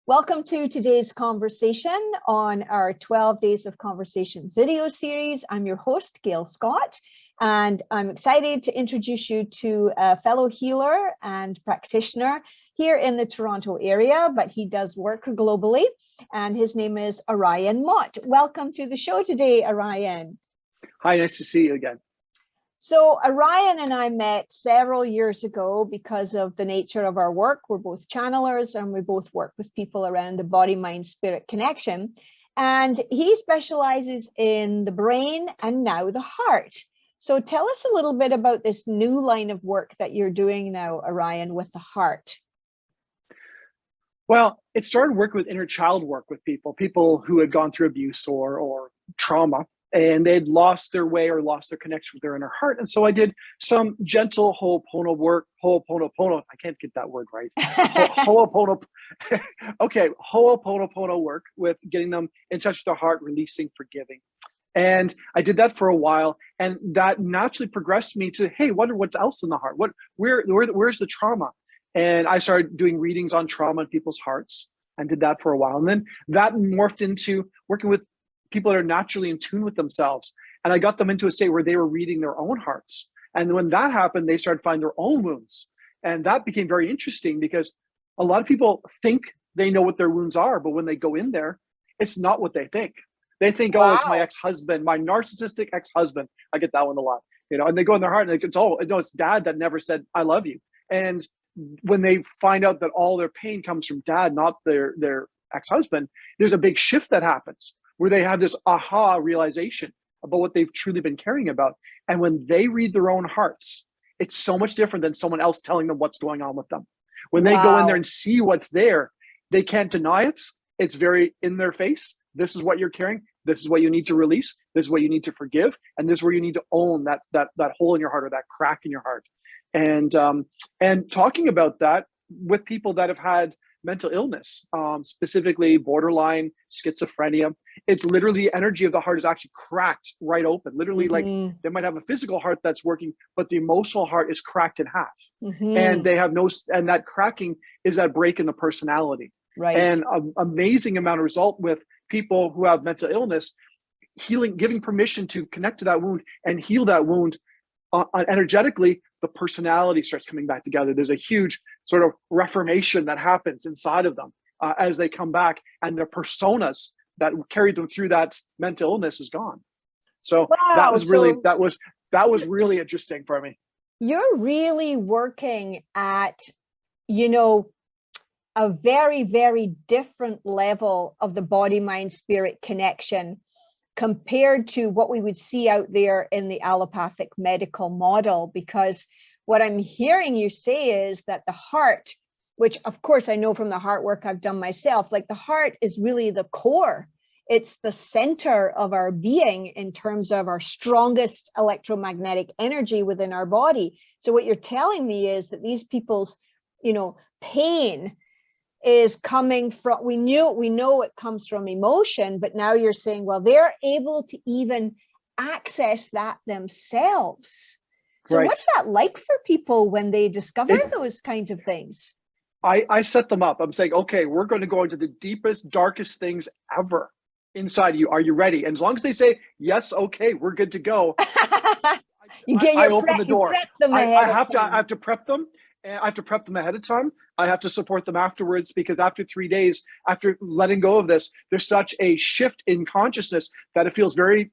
Welcome to today's conversation on our 12 Days of Conversations video series. I'm your host, Gail Scott, and I'm excited to introduce you to a fellow healer and practitioner here in the Toronto area, but he does work globally, and his name is Orion Mott. Welcome to the show today, Orion. Hi, nice to see you again. So Orion and I met several years ago because of the nature of our work. We're both channelers and we both work with people around the body, mind, spirit connection. And he specializes in the brain and now the heart. So tell us a little bit about this new line of work that you're doing now, Orion, with the heart. Well, it started working with inner child work with people who had gone through abuse or trauma. And they'd lost their way or lost their connection with their inner heart. And so I did some gentle Ho'oponopono work. Ho'oponopono, I can't get that word right. Ho'oponopono. Okay, Ho'oponopono work with getting them in touch with their heart, releasing, forgiving. And I did that for a while. And that naturally progressed me to, hey, wonder what's else in the heart? Where's the trauma? And I started doing readings on trauma in people's hearts and did that for a while. And then that morphed into working with people that are naturally in tune with themselves. And I got them into a state where they were reading their own hearts. And when that happened, they started finding their own wounds. And that became very interesting because a lot of people think they know what their wounds are, but when they go in there, it's not what they think. They think, oh, it's my ex-husband, my narcissistic ex-husband. I get that one a lot, and they go in their heart and it's dad that never said, I love you. And when they find out that all their pain comes from dad, not their ex-husband, there's a big shift that happens, where they have this aha realization about what they've truly been caring about. And when they read their own hearts, it's so much different than someone else telling them what's going on with them. When they go in there and see what's there, they can't deny it. It's very in their face. This is what you're carrying. This is what you need to release. This is what you need to forgive. And this is where you need to own that hole in your heart or that crack in your heart. And talking about that with people that have had mental illness, specifically borderline schizophrenia. It's literally the energy of the heart is actually cracked right open. Literally, like they might have a physical heart that's working, but the emotional heart is cracked in half. And they have and that cracking is that break in the personality. Right. And an amazing amount of result with people who have mental illness, healing, giving permission to connect to that wound and heal that wound energetically, the personality starts coming back together. There's a huge sort of reformation that happens inside of them as they come back, and their personas that carried them through that mental illness is gone. So that was really interesting for me. You're really working at, a very, very different level of the body, mind, spirit connection compared to what we would see out there in the allopathic medical model. Because what I'm hearing you say is that the heart, which of course I know from the heart work I've done myself, like the heart is really the core. It's the center of our being in terms of our strongest electromagnetic energy within our body. So what you're telling me is that these people's, pain is coming from, we know it comes from emotion, but now you're saying, well, they're able to even access that themselves. So what's that like for people when they discover those kinds of things? I set them up. I'm saying, okay, we're going to go into the deepest, darkest things ever inside of you. Are you ready? And as long as they say, yes, okay, we're good to go. I open the door. I have to prep them. I have to prep them ahead of time. I have to support them afterwards, because after 3 days, after letting go of this, there's such a shift in consciousness that it feels very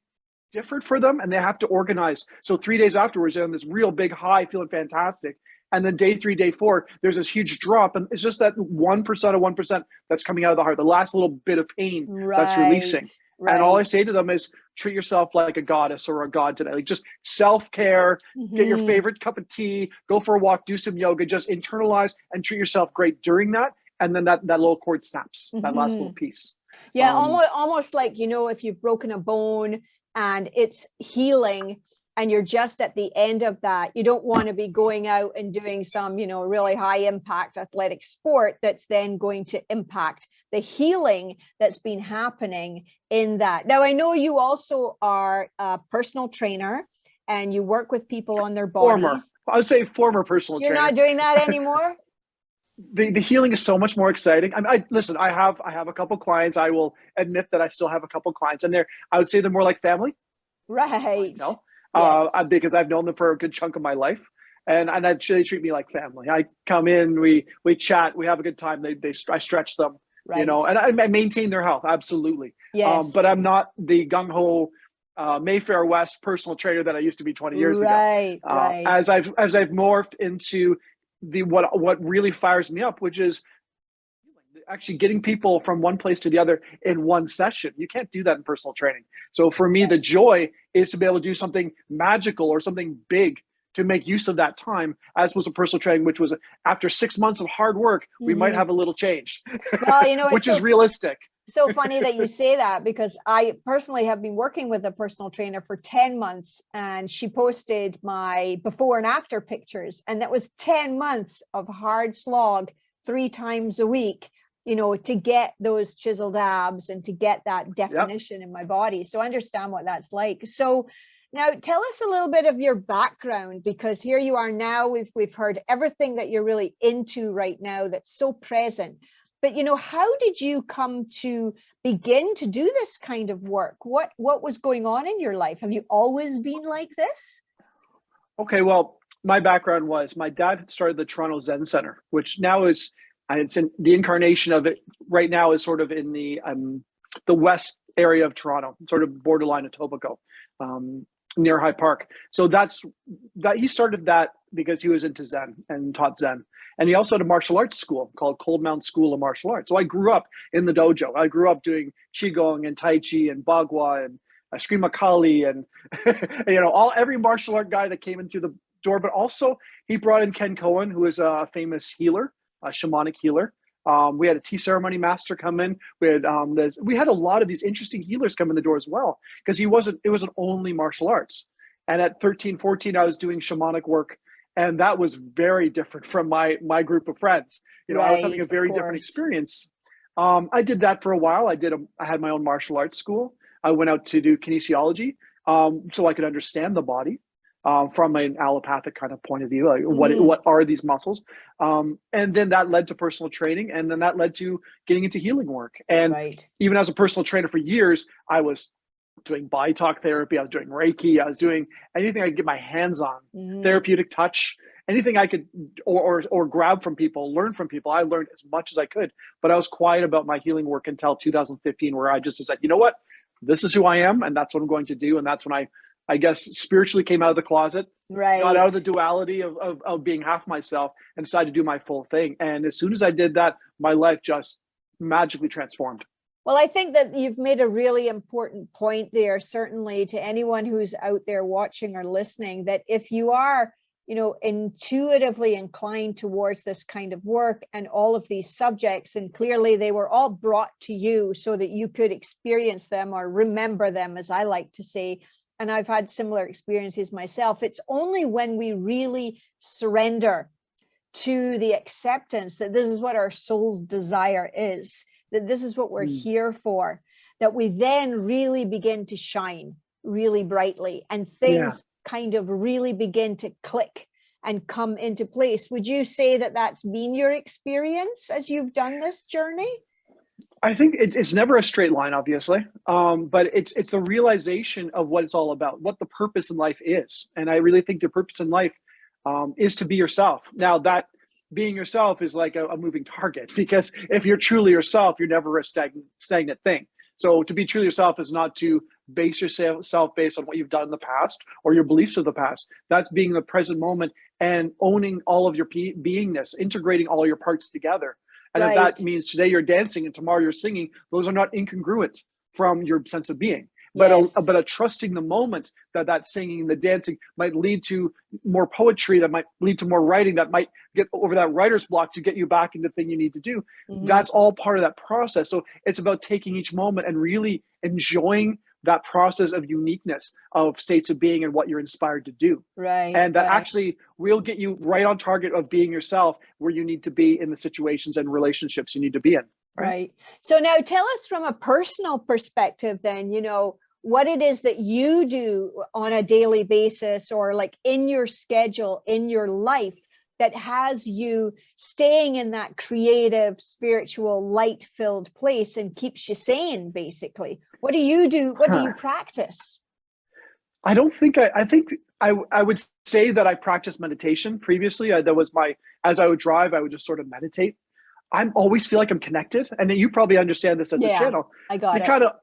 different for them, and they have to organize. So 3 days afterwards, they're on this real big high, feeling fantastic. And then day 3, day 4, there's this huge drop. And it's just that 1% of 1% that's coming out of the heart, the last little bit of pain that's releasing. Right. And all I say to them is, treat yourself like a goddess or a god today. Like, just self-care, get your favorite cup of tea, go for a walk, do some yoga, just internalize and treat yourself great during that. And then that little cord snaps, that last little piece. Yeah, almost like, if you've broken a bone and it's healing and you're just at the end of that, you don't want to be going out and doing some, really high impact athletic sport that's then going to impact the healing that's been happening in that. Now, I know you also are a personal trainer and you work with people on their bodies. I would say former personal trainer. You're not doing that anymore? the healing is so much more exciting. Listen, I have a couple clients. I will admit that I still have a couple clients, and I would say they're more like family Right. clientele, Yes. because I've known them for a good chunk of my life, and they treat me like family. I come in, we chat, we have a good time. I stretch them, Right. and I maintain their health, absolutely. Yes. But I'm not the gung ho Mayfair West personal trainer that I used to be 20 years ago. Right. Right. As I've morphed into what really fires me up, which is actually getting people from one place to the other in one session. You can't do that in personal training. So for me, the Right. joy is to be able to do something magical or something big to make use of that time, as opposed to personal training, which was after 6 months of hard work, we might have a little change, Well, it's which is realistic. so funny that you say that, because I personally have been working with a personal trainer for 10 months, and she posted my before and after pictures, and that was 10 months of hard slog 3 times a week, to get those chiseled abs and to get that definition in my body. So I understand what that's like. So now tell us a little bit of your background, because here you are now. We've heard everything that you're really into right now that's so present. But how did you come to begin to do this kind of work? What was going on in your life? Have you always been like this? Okay, well, my background was my dad started the Toronto Zen Center, which now it's in the incarnation of it right now is sort of in the west area of Toronto, sort of borderline Etobicoke, near High Park. So that he started that because he was into Zen and taught Zen. And he also had a martial arts school called Cold Mountain School of Martial Arts. So I grew up in the dojo. I grew up doing Qigong and Tai Chi and Bagua and Eskrima Kali and every martial art guy that came in through the door. But also he brought in Ken Cohen, who is a famous healer, a shamanic healer. We had a tea ceremony master come in. We had a lot of these interesting healers come in the door as well, because it wasn't only martial arts. And at 13, 14, I was doing shamanic work. And that was very different from my group of friends. I was having a very different experience. I did that for a while. I had my own martial arts school. I went out to do kinesiology, so I could understand the body from an allopathic kind of point of view. Like what are these muscles? And then that led to personal training, and then that led to getting into healing work. And even as a personal trainer for years, I was doing body talk therapy. I was doing Reiki. I was doing anything I could get my hands on, therapeutic touch, anything I could, or grab from people, learn from people. I learned as much as I could, but I was quiet about my healing work until 2015, where I just said, you know what, this is who I am, and that's what I'm going to do. And that's when I guess spiritually came out of the closet, got out of the duality of being half myself, and decided to do my full thing. And as soon as I did that, my life just magically transformed. Well, I think that you've made a really important point there, certainly to anyone who's out there watching or listening, that if you are, intuitively inclined towards this kind of work and all of these subjects, and clearly they were all brought to you so that you could experience them or remember them, as I like to say. And I've had similar experiences myself. It's only when we really surrender to the acceptance that this is what our soul's desire is, that this is what we're here for, that we then really begin to shine really brightly, and things kind of really begin to click and come into place. Would you say that that's been your experience as you've done this journey? I think it's never a straight line, obviously, but it's the realization of what it's all about, what the purpose in life is. And I really think the purpose in life is to be yourself. Now, that being yourself is like a moving target, because if you're truly yourself, you're never a stagnant thing. So to be truly yourself is not to base yourself based on what you've done in the past or your beliefs of the past. That's being the present moment and owning all of your beingness, integrating all your parts together. And if that means today you're dancing and tomorrow you're singing, those are not incongruent from your sense of being. But a trusting the moment that singing and the dancing might lead to more poetry, that might lead to more writing, that might get over that writer's block to get you back into the thing you need to do. That's all part of that process. So it's about taking each moment and really enjoying that process of uniqueness of states of being and what you're inspired to do. And that actually will get you right on target of being yourself, where you need to be in the situations and relationships you need to be in. Right. So now tell us from a personal perspective then, what it is that you do on a daily basis, or like in your schedule, in your life, that has you staying in that creative, spiritual, light-filled place and keeps you sane, basically? What do you do? What do you practice? I don't think I think I would say that I practiced meditation previously. That was as I would drive, I would just sort of meditate. I always feel like I'm connected. And you probably understand this as a channel. I got it. Kind of,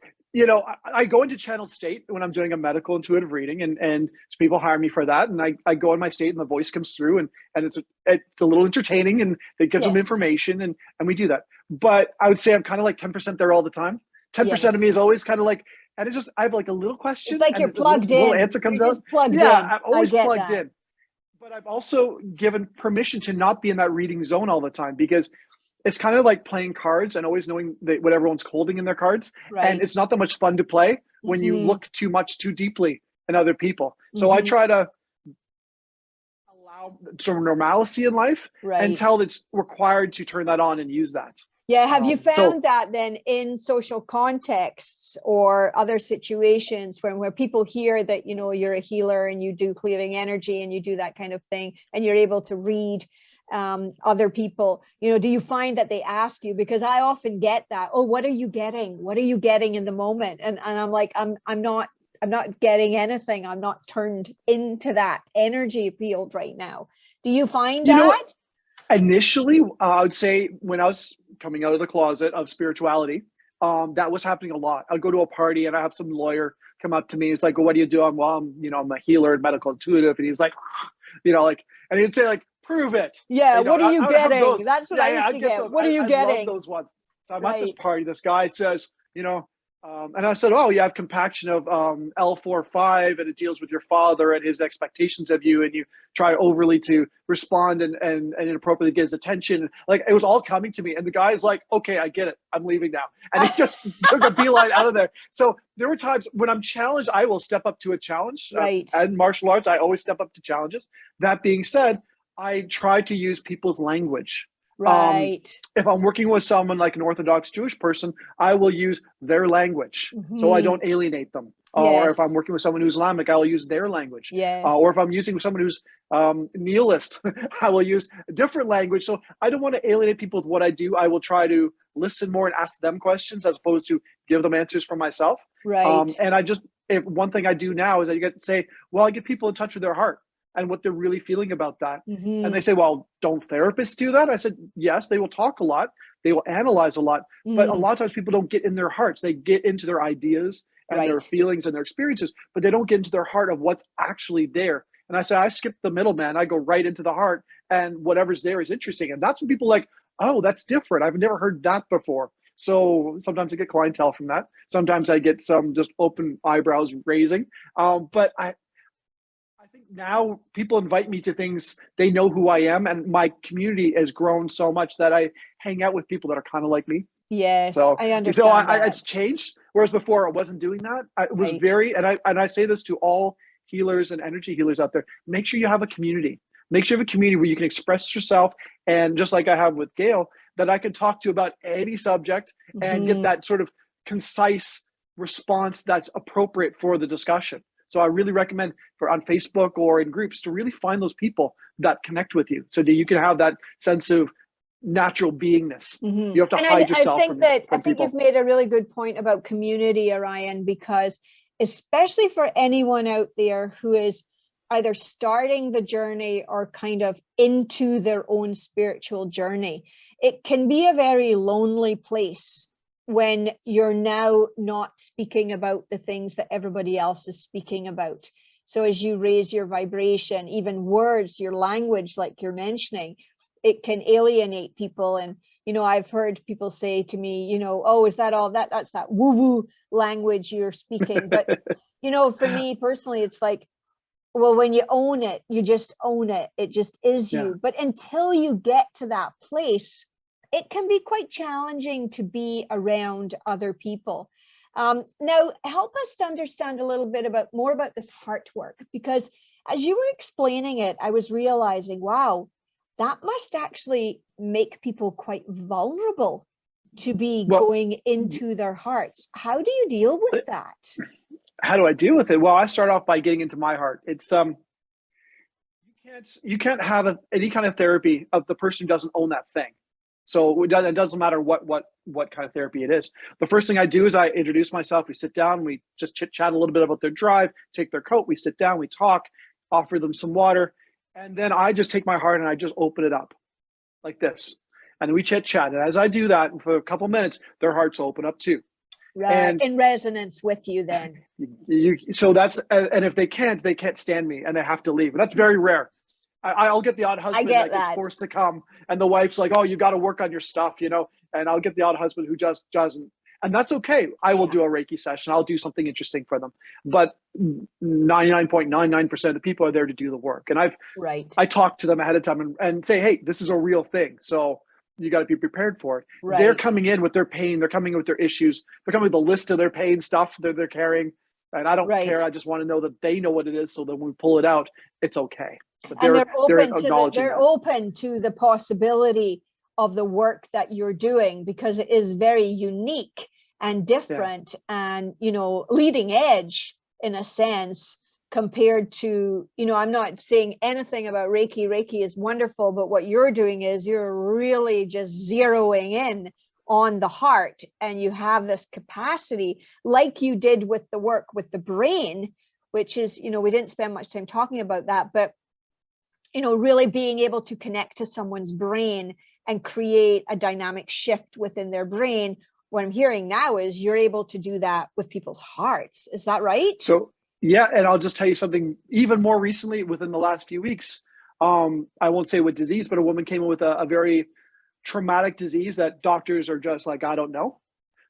I go into channel state when I'm doing a medical intuitive reading, and so people hire me for that. And I go in my state and the voice comes through, and it's a little entertaining, and it gives them information, and we do that. But I would say I'm kind of like 10% there all the time. 10% of me is always kind of like, and it's just, I have like a little question. It's like you're plugged in. Little answer comes out. Plugged in. I'm always plugged in. But I've also given permission to not be in that reading zone all the time, because it's kind of like playing cards and always knowing what everyone's holding in their cards. Right. And it's not that much fun to play when you look too deeply in other people. So I try to allow some normalcy in life until it's required to turn that on and use that. Yeah. Have you found that then in social contexts or other situations where people hear that, you're a healer and you do clearing energy and you do that kind of thing, and you're able to read other people, do you find that they ask you? Because I often get that, oh, what are you getting? What are you getting in the moment? And I'm like, I'm not getting anything. I'm not turned into that energy field right now. Do you find that? Initially, I would say when I was coming out of the closet of spirituality, that was happening a lot. I'd go to a party and I have some lawyer come up to me. He's like, well, what do you do? I'm a healer and medical intuitive. And he's like, and he'd say like, prove it. Yeah. What are you getting? That's what I used to get. What are you getting? I love those ones. So I'm at this party. This guy says, and I said, oh, you have compaction of L4-5, and it deals with your father and his expectations of you, and you try overly to respond and inappropriately get his attention. Like, it was all coming to me, and the guy's like, okay, I get it. I'm leaving now. And he just took a beeline out of there. So there were times when I'm challenged, I will step up to a challenge. Right. And martial arts, I always step up to challenges. That being said, I try to use people's language. Right. If I'm working with someone like an Orthodox Jewish person, I will use their language so I don't alienate them. Or if I'm working with someone who's Islamic, I will use their language. Yes. Or if I'm using someone who's nihilist, I will use a different language. So I don't want to alienate people with what I do. I will try to listen more and ask them questions as opposed to give them answers for myself. Right. And if one thing I do now is I get to say, well, I get people in touch with their heart and what they're really feeling about that. And they say, well, don't therapists do that? I said, yes, they will talk a lot. They will analyze a lot. But a lot of times people don't get in their hearts. They get into their ideas and their feelings and their experiences, but they don't get into their heart of what's actually there. And I say, I skip the middleman. I go right into the heart, and whatever's there is interesting. And that's when people are like, oh, that's different. I've never heard that before. So sometimes I get clientele from that. Sometimes I get some just open eyebrows raising. But I think now people invite me to things, they know who I am, and my community has grown so much that I hang out with people that are kind of like me. Yes, so I understand. So it's changed, whereas before I wasn't doing that. It was very, and I say this to all healers and energy healers out there, make sure you have a community. Make sure you have a community where you can express yourself, and just like I have with Gail, that I can talk to about any subject and get that sort of concise response that's appropriate for the discussion. So I really recommend on Facebook or in groups to really find those people that connect with you, so that you can have that sense of natural beingness. You have to hide yourself from people. I think you've made a really good point about community, Orion, because especially for anyone out there who is either starting the journey or kind of into their own spiritual journey, it can be a very lonely place when you're now not speaking about the things that everybody else is speaking about. So as you raise your vibration, even words, your language, like you're mentioning, it can alienate people. And, I've heard people say to me, oh, is that all that's that woo-woo language you're speaking? But, for me personally, it's like, well, when you own it, you just own it. It just is you. But until you get to that place, it can be quite challenging to be around other people. Now, help us to understand a little bit more about this heart work, because as you were explaining it, I was realizing, wow, that must actually make people quite vulnerable to be going into their hearts. How do you deal with that? How do I deal with it? Well, I start off by getting into my heart. It's you You can't have any kind of therapy of the person who doesn't own that thing. So it doesn't matter what kind of therapy it is. The first thing I do is I introduce myself. We sit down, we just chit chat a little bit about their drive, take their coat, we sit down, we talk, offer them some water, and then I just take my heart and I just open it up like this, and we chit chat. And as I do that for a couple minutes, their hearts open up too. Right, and in resonance with you then. So that's, and if they can't stand me and they have to leave. That's very rare. I'll get the odd husband that gets forced to come, and the wife's like, "Oh, you got to work on your stuff," you know. And I'll get the odd husband who just doesn't, and that's okay. I will do a Reiki session. I'll do something interesting for them. But 99.99% of the people are there to do the work. And I talk to them ahead of time and say, "Hey, this is a real thing, so you got to be prepared for it." Right. They're coming in with their pain. They're coming in with their issues. They're coming with a list of their pain stuff that they're carrying. And I don't care. I just want to know that they know what it is, so that when we pull it out, it's okay. But they're open to the possibility of the work that you're doing, because it is very unique and different and, you know, leading edge in a sense compared to, you know, I'm not saying anything about Reiki. Reiki is wonderful, but what you're doing is you're really just zeroing in on the heart, and you have this capacity like you did with the work with the brain, which is, you know, we didn't spend much time talking about that, but you know, really being able to connect to someone's brain and create a dynamic shift within their brain. What I'm hearing now is you're able to do that with people's hearts. Is that right? So, yeah. And I'll just tell you something even more recently within the last few weeks. I won't say what disease, but a woman came in with a very traumatic disease that doctors are just like, I don't know.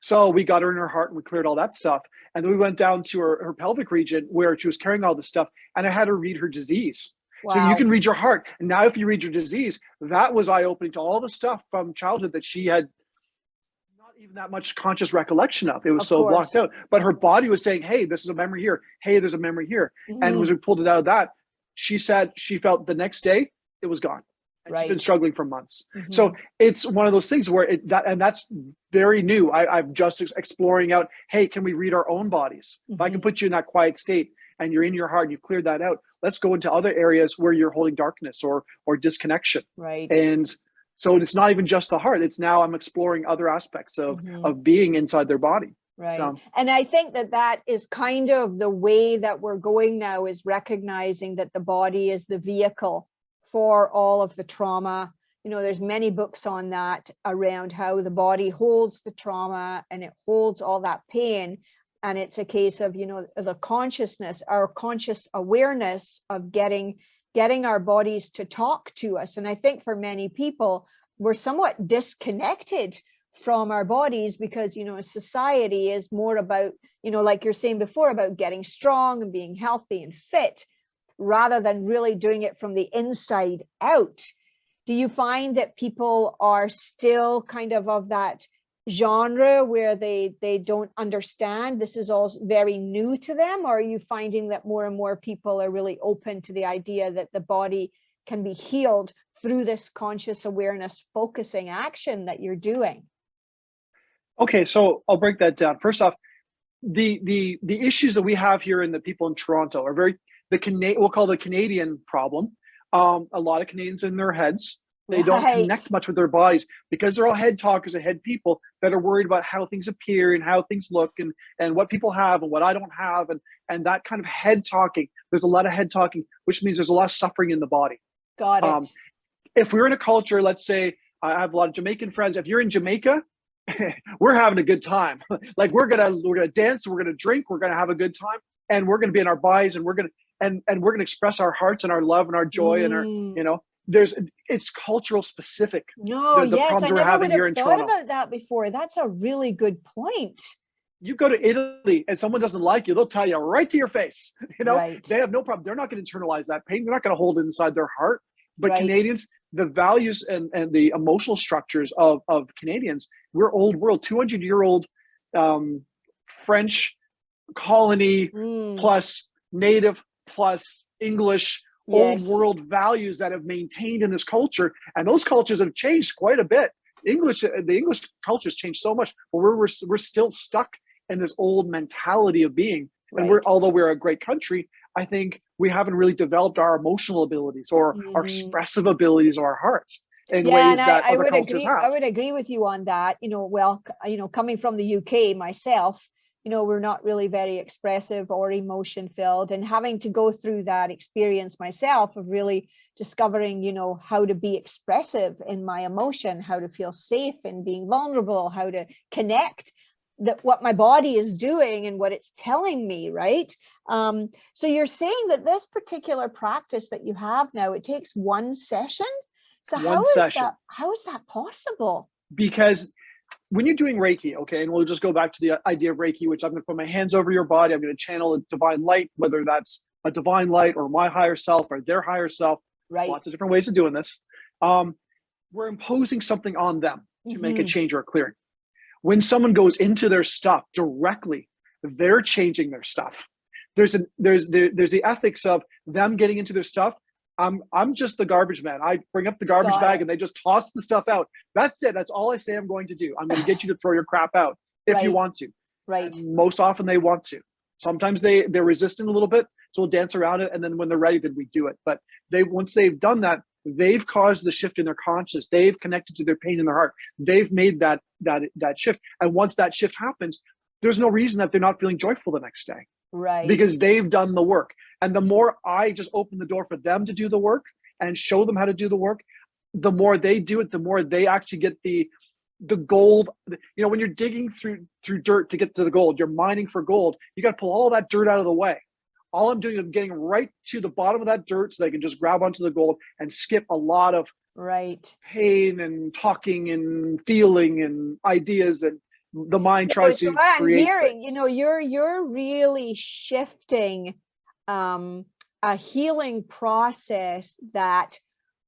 So we got her in her heart and we cleared all that stuff. And then we went down to her pelvic region where she was carrying all this stuff. And I had her read her disease. Wow. So you can read your heart. And now if you read your disease, that was eye-opening to all the stuff from childhood that she had not even that much conscious recollection of. It was so blocked out. But her body was saying, hey, this is a memory here. Hey, there's a memory here. Mm-hmm. And as we pulled it out of that, she said she felt the next day it was gone. And she's been struggling for months. Mm-hmm. So it's one of those things where that's very new. I'm just exploring out, hey, can we read our own bodies? Mm-hmm. If I can put you in that quiet state and you're in your heart and you've cleared that out, let's go into other areas where you're holding darkness or disconnection. Right. And so it's not even just the heart. It's now I'm exploring other aspects of being inside their body. Right. So, and I think that is kind of the way that we're going now, is recognizing that the body is the vehicle for all of the trauma. You know, there's many books on that around how the body holds the trauma and it holds all that pain. And it's a case of, you know, the consciousness, our conscious awareness of getting our bodies to talk to us. And I think for many people, we're somewhat disconnected from our bodies because, you know, society is more about, you know, like you're saying before, about getting strong and being healthy and fit, rather than really doing it from the inside out. Do you find that people are still kind of that genre where they don't understand, this is all very new to them? Or are you finding that more and more people are really open to the idea that the body can be healed through this conscious awareness focusing action that you're doing? Okay, so I'll break that down. First off, the issues that we have here in the people in Toronto are we'll call the Canadian problem. A lot of Canadians in their heads. They don't connect much with their bodies because they're all head talkers and head people that are worried about how things appear and how things look and what people have and what I don't have and that kind of head talking. There's a lot of head talking, which means there's a lot of suffering in the body. Got it. If we're in a culture, let's say I have a lot of Jamaican friends. If you're in Jamaica, we're having a good time. Like we're gonna dance, we're gonna drink, we're gonna have a good time, and we're gonna be in our bodies, and we're gonna express our hearts and our love and our joy and our, you know. It's cultural specific. No, the yes, problems I we're never having would here have in thought Toronto. about that before. That's a really good point. You go to Italy and someone doesn't like you, they'll tell you right to your face. You know, They have no problem. They're not going to internalize that pain. They're not going to hold it inside their heart. But Canadians, the values and the emotional structures of Canadians, we're old world, 200-year-old French colony plus native plus English. Old world values that have maintained in this culture, and those cultures have changed quite a bit. The English culture's changed so much, but we're still stuck in this old mentality of being. And although we're a great country, I think we haven't really developed our emotional abilities or our expressive abilities of our hearts in Yeah, and ways that I other would cultures agree. I have. would agree with you on that. Well, coming from the UK myself, we're not really very expressive or emotion filled, and having to go through that experience myself of really discovering, how to be expressive in my emotion, how to feel safe in being vulnerable, how to connect that what my body is doing and what it's telling me, right? So you're saying that this particular practice that you have now, it takes one session. So One session. how is that possible? Because when you're doing Reiki, okay, and we'll just go back to the idea of Reiki, which I'm going to put my hands over your body. I'm going to channel a divine light, whether that's a divine light or my higher self or their higher self. Right. Lots of different ways of doing this. We're imposing something on them to make a change or a clearing. When someone goes into their stuff directly, they're changing their stuff. There's the ethics of them getting into their stuff. I'm just the garbage man. I bring up the garbage bag and they just toss the stuff out. That's it. That's all I say I'm going to do. I'm going to get you to throw your crap out if you want to. Right. And most often they want to. Sometimes they're resistant a little bit, so we'll dance around it, and then when they're ready, then we do it. But once they've done that, they've caused the shift in their conscious. They've connected to their pain in their heart. They've made that shift. And once that shift happens, there's no reason that they're not feeling joyful the next day. Right. Because they've done the work. And the more I just open the door for them to do the work and show them how to do the work, the more they do it, the more they actually get the gold. When you're digging through dirt to get to the gold, you're mining for gold, you got to pull all that dirt out of the way. All I'm doing is getting right to the bottom of that dirt so they can just grab onto the gold and skip a lot of pain and talking and feeling and ideas, and the mind tries to create hearing, things. You're really shifting a healing process that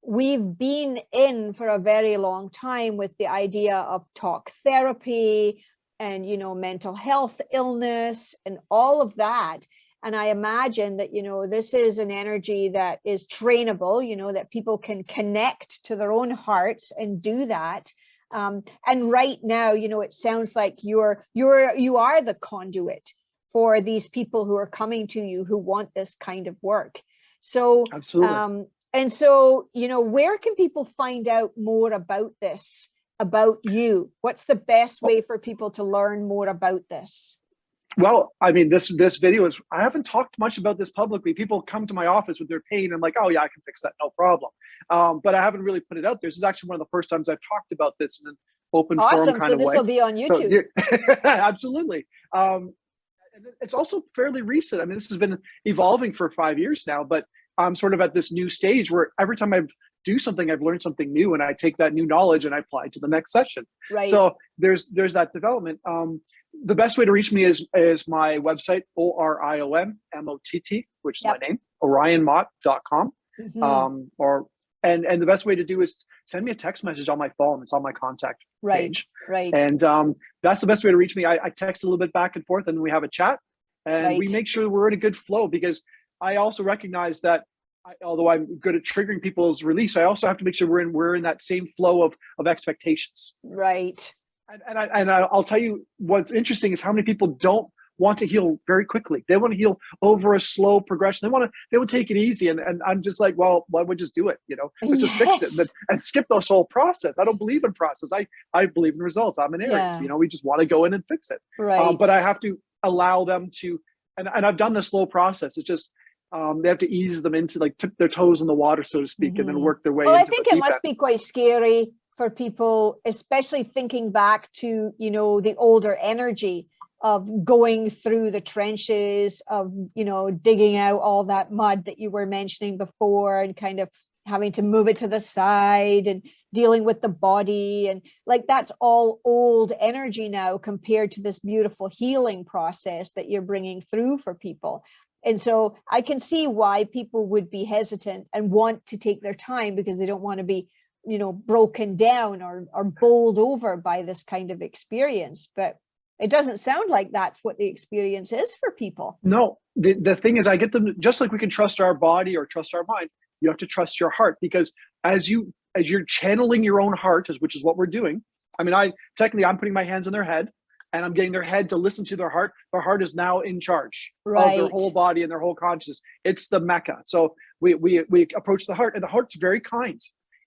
we've been in for a very long time, with the idea of talk therapy and mental health illness and all of that. And I imagine that this is an energy that is trainable, that people can connect to their own hearts and do that. And right now, it sounds like you are the conduit for these people who are coming to you who want this kind of work. So absolutely. And so, where can people find out more about this, about you? What's the best way for people to learn more about this? Well, I mean, this video is, I haven't talked much about this publicly. People come to my office with their pain. I'm like, oh yeah, I can fix that, no problem. But I haven't really put it out there. This is actually one of the first times I've talked about this in an open forum kind of way. So this will be on YouTube. So, absolutely. And it's also fairly recent. I mean, this has been evolving for 5 years now, but I'm sort of at this new stage where every time I do something, I've learned something new, and I take that new knowledge and I apply it to the next session. Right. So there's that development. The best way to reach me is my website, OrionMott, which is my name, orionmott.com. And the best way to do is send me a text message on my phone. It's on my contact page. Right. And that's the best way to reach me. I text a little bit back and forth, and we have a chat, and we make sure we're in a good flow, because I also recognize that although I'm good at triggering people's release, I also have to make sure we're in that same flow of expectations. Right. And I'll tell you what's interesting is how many people don't want to heal very quickly. They want to heal over a slow progression. They would take it easy. And I'm just like, well, why would just do it? Let's just fix it and skip this whole process. I don't believe in process. I believe in results. I'm an Aries. We just want to go in and fix it. Right. But I have to allow them to, and I've done the slow process. It's just, they have to ease them into, like, tip their toes in the water, so to speak, and then work their way. Well, I think it must be quite scary for people, especially thinking back to, the older energy of going through the trenches of, digging out all that mud that you were mentioning before, and kind of having to move it to the side and dealing with the body. And like, that's all old energy now compared to this beautiful healing process that you're bringing through for people. And so I can see why people would be hesitant and want to take their time, because they don't want to be, broken down or bowled over by this kind of experience. But it doesn't sound like that's what the experience is for people. No, the thing is, I get them, just like we can trust our body or trust our mind, you have to trust your heart, because as you're channeling your own heart, which is what we're doing. I mean, I'm putting my hands on their head, and I'm getting their head to listen to their heart is now in charge of their Right. whole body and their whole consciousness. It's the Mecca. So we approach the heart, and the heart's very kind.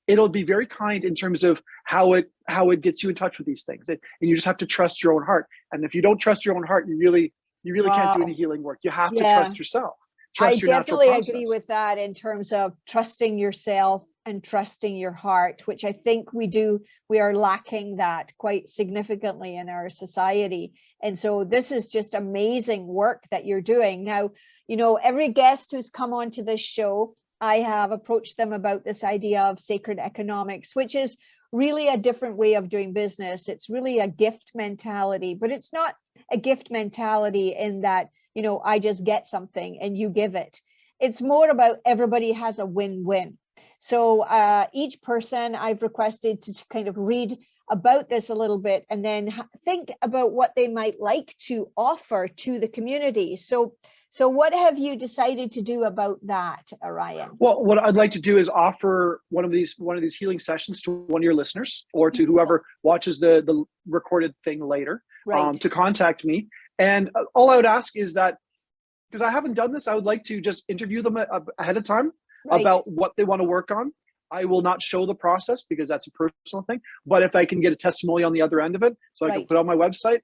It'll be very kind in terms of how it gets you in touch with these things. And you just have to trust your own heart. And if you don't trust your own heart, you really can't do any healing work. You have to trust yourself. Trust your natural process. I definitely agree with that in terms of trusting yourself and trusting your heart, which I think we are lacking that quite significantly in our society. And so this is just amazing work that you're doing. Now, every guest who's come onto this show, I have approached them about this idea of sacred economics, which is really a different way of doing business. It's really a gift mentality, but it's not a gift mentality in that, I just get something and you give it. It's more about everybody has a win-win. So each person I've requested to kind of read about this a little bit and then think about what they might like to offer to the community. So what have you decided to do about that, Orion? Well, what I'd like to do is offer one of these healing sessions to one of your listeners or to whoever watches the recorded thing later, right. To contact me. And all I would ask is that, because I haven't done this, I would like to just interview them ahead of time about what they want to work on. I will not show the process because that's a personal thing. But if I can get a testimony on the other end of it, so I can put it on my website,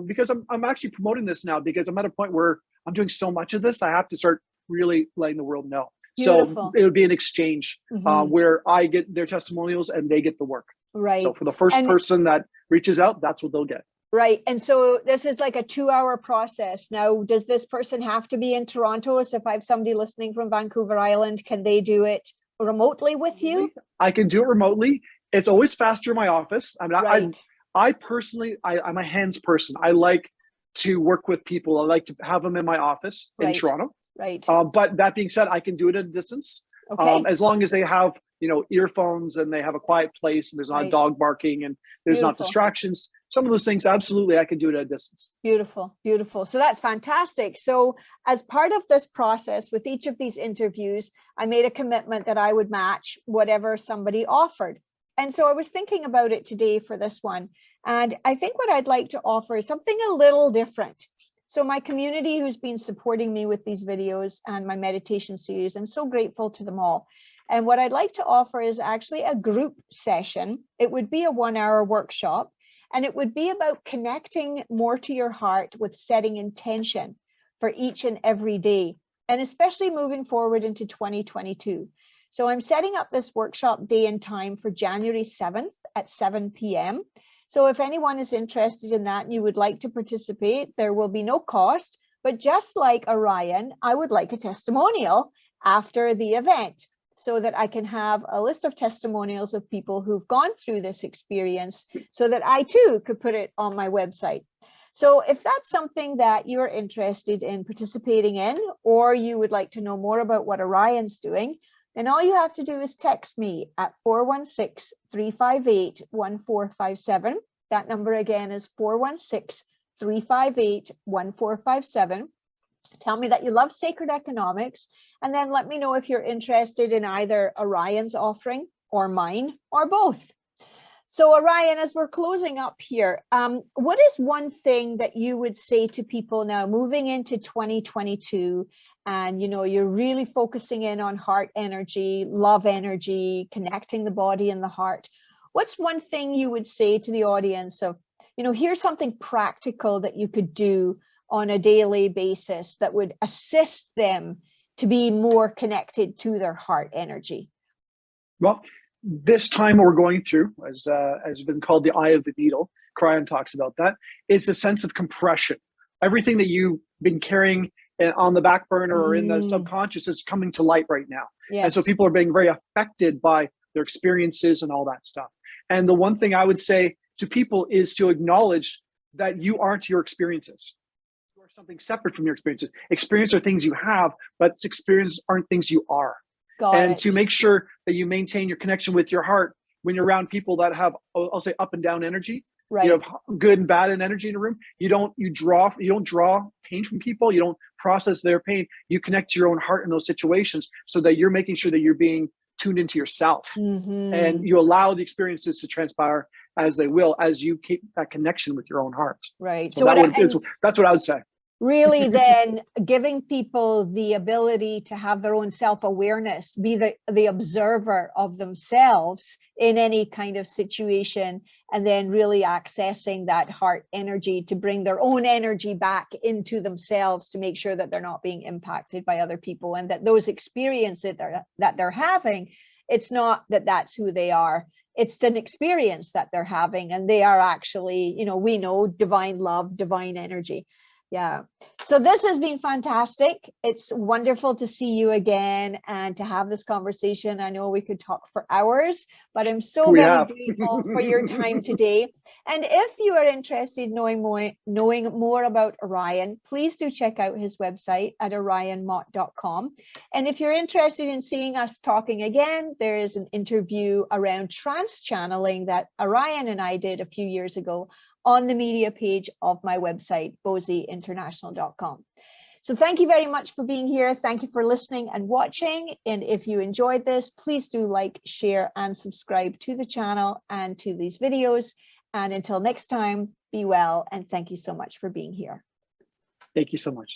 because I'm actually promoting this now because I'm at a point where I'm doing so much of this, I have to start really letting the world know. Beautiful. So it would be an exchange where I get their testimonials and they get the work. Right. So for the first person that reaches out, that's what they'll get. Right. And so this is like a 2-hour process. Now, does this person have to be in Toronto? So if I have somebody listening from Vancouver Island, can they do it remotely with you? I can do it remotely. It's always faster in my office. I personally, I'm a hands person. I like to work with people. I like to have them in my office in Toronto. Right. But that being said, I can do it at a distance. Okay. As long as they have, earphones and they have a quiet place and there's not a dog barking and there's not distractions. Some of those things, absolutely, I can do it at a distance. Beautiful, beautiful. So that's fantastic. So as part of this process with each of these interviews, I made a commitment that I would match whatever somebody offered. And so I was thinking about it today for this one. And I think what I'd like to offer is something a little different. So my community who's been supporting me with these videos and my meditation series, I'm so grateful to them all. And what I'd like to offer is actually a group session. It would be a 1-hour workshop, and it would be about connecting more to your heart with setting intention for each and every day, and especially moving forward into 2022. So I'm setting up this workshop day and time for January 7th at 7 p.m. So if anyone is interested in that and you would like to participate, there will be no cost, but just like Orion, I would like a testimonial after the event so that I can have a list of testimonials of people who've gone through this experience so that I too could put it on my website. So if that's something that you're interested in participating in, or you would like to know more about what Orion's doing, then all you have to do is text me at 416-358-1457. That number again is 416-358-1457. Tell me that you love sacred economics, and then let me know if you're interested in either Orion's offering or mine or both. So Orion, as we're closing up here, what is one thing that you would say to people now moving into 2022? And, you're really focusing in on heart energy, love energy, connecting the body and the heart. What's one thing you would say to the audience of, here's something practical that you could do on a daily basis that would assist them to be more connected to their heart energy? Well, this time we're going through, as has been called the eye of the needle, Cryon talks about that. It's a sense of compression. Everything that you've been carrying on the back burner or in the subconscious is coming to light right now. Yes. And so people are being very affected by their experiences and all that stuff. And the one thing I would say to people is to acknowledge that you aren't your experiences. You are something separate from your experiences. Experience are things you have, but experiences aren't things you are. To make sure that you maintain your connection with your heart when you're around people that have, I'll say, up and down energy. Right. You have good and bad in energy in a room. You don't draw pain from people. You don't process their pain. You connect to your own heart in those situations so that you're making sure that you're being tuned into yourself, and you allow the experiences to transpire. as they will, as you keep that connection with your own heart. Right. So that's what I would say. Really then giving people the ability to have their own self-awareness, be the observer of themselves in any kind of situation, and then really accessing that heart energy to bring their own energy back into themselves to make sure that they're not being impacted by other people, and that those experiences that they're having, it's not that that's who they are. It's an experience that they're having, and they are actually, you know, we know divine love, divine energy. Yeah. So this has been fantastic. It's wonderful to see you again and to have this conversation. I know we could talk for hours, but I'm so very grateful for your time today. And if you are interested in knowing more about Orion, please do check out his website at orionmott.com. And if you're interested in seeing us talking again, there is an interview around trance channeling that Orion and I did a few years ago on the media page of my website, boseinternational.com. So thank you very much for being here. Thank you for listening and watching. And if you enjoyed this, please do like, share, and subscribe to the channel and to these videos. And until next time, be well, and thank you so much for being here. Thank you so much.